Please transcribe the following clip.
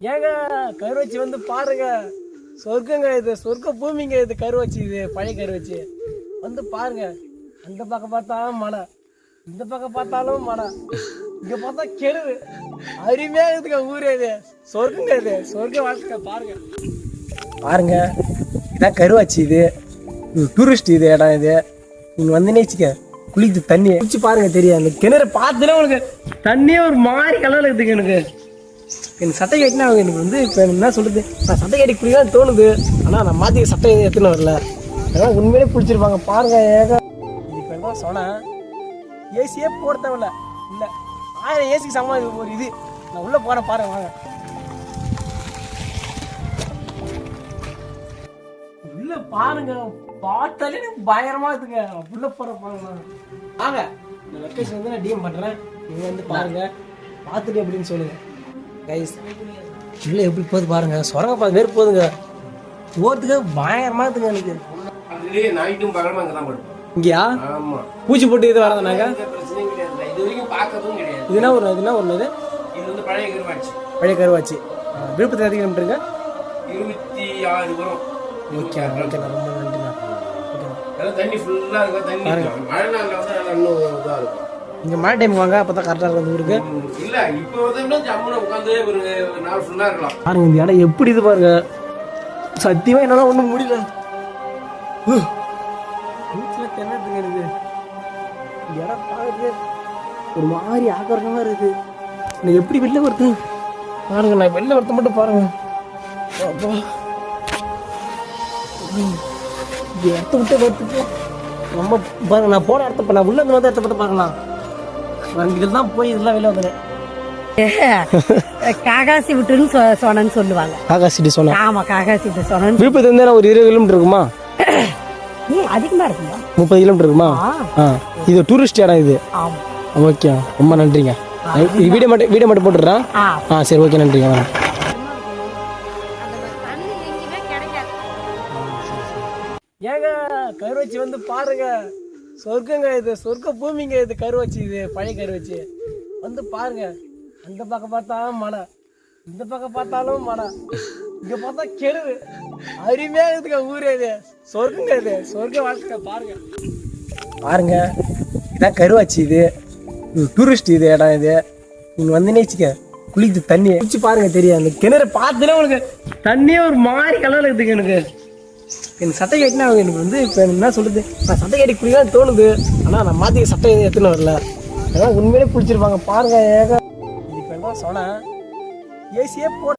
ஏங்க கருவச்சி வந்து பாருங்க, சொர்க்கங்க இது, சொர்க்க பூமிங்க இது. கருவச்சி இது பழைய கருவச்சி வந்து பாருங்க. அந்த பக்கம் பார்த்தாலும் மழை, இந்த பக்கம் பார்த்தாலும் மழை, இங்க பார்த்தா கெருவு. அருமையா இருக்குங்க ஊரே இது. சொர்க்கங்க இது, சொர்க்க வாழ்க்கை. பாருங்க பாருங்க, இதான் கருவாச்சி இது. டூரிஸ்ட் இது இடம் இது. நீங்க வந்து நேச்சிக்க குளிக்கு தண்ணி குளிச்சு பாருங்க தெரியும். அந்த கிணறு பார்த்துனா உங்களுக்கு தண்ணியே ஒரு மாதிரி கலர்ல இருக்குதுங்க. எனக்கு சட்டை கட்டினா எனக்கு வந்து இப்போ என்ன சொல்றது, நான் சட்டை கட்டி குளிக்கலாம் தோணுது. ஆனால் நான் மாற்றி சட்டை எடுத்துன்னு வரல. அதெல்லாம் உண்மையிலே பிடிச்சிருப்பாங்க. பாருங்க ஏக இப்போ என்ன சொன்னேன், ஏசியே போட தேவையில்ல. இல்லை 1000 ஏசிக்கு சமமாக இது ஒரு இது. நான் உள்ளே போகிறேன் பாருங்க, வாங்க உள்ள பாருங்க. பார்த்தாலே எனக்கு பயங்கரமா இருக்குங்க. உள்ள போற பாருங்க. வாங்க, இந்த லொக்கேஷன் வந்து நான் டிஎம் பண்றேன். நீங்க வந்து பாருங்க, பார்த்துட்டு எப்படின்னு சொல்லுங்க கைஸ். உள்ள எப்படி போகுது பாருங்க, சொரங்க பாரு வேறு போகுதுங்க. போறதுக்கு பயங்கரமா இருக்குங்க. எனக்கு நைட்டும் பகலமா இங்க தான் படுப்போம். இங்கயா? ஆமா, பூச்சி போட்டு இது வராத நாங்க பிரச்சனை கிடையாது. இது வரைக்கும் பார்க்கறதும் கிடையாது. இதுனா ஒரு இதுனா ஒண்ணு. இது வந்து பழைய கருவாச்சி. பழைய கருவாச்சி. விழுப்புரத்துல எத்தனை கிலோமீட்டருங்க? 26 வரும். ஓகே ஓகே, ரொம்ப நன்றிண்ணா. தண்ணி ஃபுல்லா இருக்கும். தண்ணி மழை நாள்ல வந்து இன்னும் இதா இருக்கும். இங்க மழை டைம் வாங்க, அப்பதான் கரெக்டா இருக்கும் ஊருக்கு. இல்ல இப்போ வந்து ஜம்முன உட்காந்து ஒரு நாள் ஃபுல்லா இருக்கலாம். பாருங்க இந்த இடம் எப்படி இது பாருங்க. சத்தியமா என்னால ஒண்ணும் முடியல. தென்னதுங்க இருக்கு. இந்த இடம் பார்க்கறது ஒரு மாதிரி ஆக்கர்ஷமா இருக்கு. நான் எப்படி வெளில வருது பாருங்க. நான் வெளில வரத்த மட்டும் பாருங்க. அப்பா இடத்த விட்டு வரத்துக்கு ரொம்ப பாருங்க. நான் போன இடத்த நான் உள்ள இருந்து வந்து இடத்த பார்த்து பார்க்கலாம். இதெல்லாம் போய் இதெல்லாம் வெளில வந்தேன். காகாசி விட்டுன்னு சொன்னன்னு சொல்லுவாங்க. காகாசிட்டி சொன்ன? ஆமா, காகாசிட்டு சொன்னேன். விழுப்புரத்துல இருந்து ஒரு 20 கிலோமீட்டர் இருக்குமா? அதிகமா இருக்குமா? 30 கிலோமீட்டர் இருக்குமா? இது டூரிஸ்ட் இடம் இது. ஆமா, ஓகே, ரொம்ப நன்றிங்க. வீடியோ மட்டும் போட்டுடுறேன். சரி, ஓகே, நன்றிங்க. ஏங்க கருவச்சி வந்து பாருங்க, சொர்க்கங்க இது, சொர்க்க பூமிங்க இது. கருவச்சி இது பழைய கருவச்சி வந்து பாருங்க. அந்த பக்கம் பார்த்தாலும் மழை, இந்த பக்கம் பார்த்தாலும் மழை, இங்க பார்த்தா கெருவு. அருமையா இருக்குங்க ஊரே இது. சொர்க்கங்க இது, சொர்க்க வாழ்க்கை. பாருங்க பாருங்க, இதான் கருவாச்சி இது. டூரிஸ்ட் இது இடம் இது. நீங்க வந்து நேச்சிக்க குளிக்கு தண்ணி குளிச்சு பாருங்க தெரியும். அந்த கிணறு பார்த்துனா உங்களுக்கு தண்ணியே ஒரு மாதிரி கலர்ல இருக்குதுங்க. எனக்கு சட்டை கட்டினா எனக்கு வந்து இப்போ என்ன சொல்றது, நான் சட்டை கட்டி குளிக்கலாம் தோணுது. ஆனால் நான் மாற்றி சட்டை எடுத்துன்னு வரல. அதெல்லாம் உண்மையிலே பிடிச்சிருப்பாங்க. பாருங்க ஏக இப்போ என்ன சொன்னேன், ஏசியே போட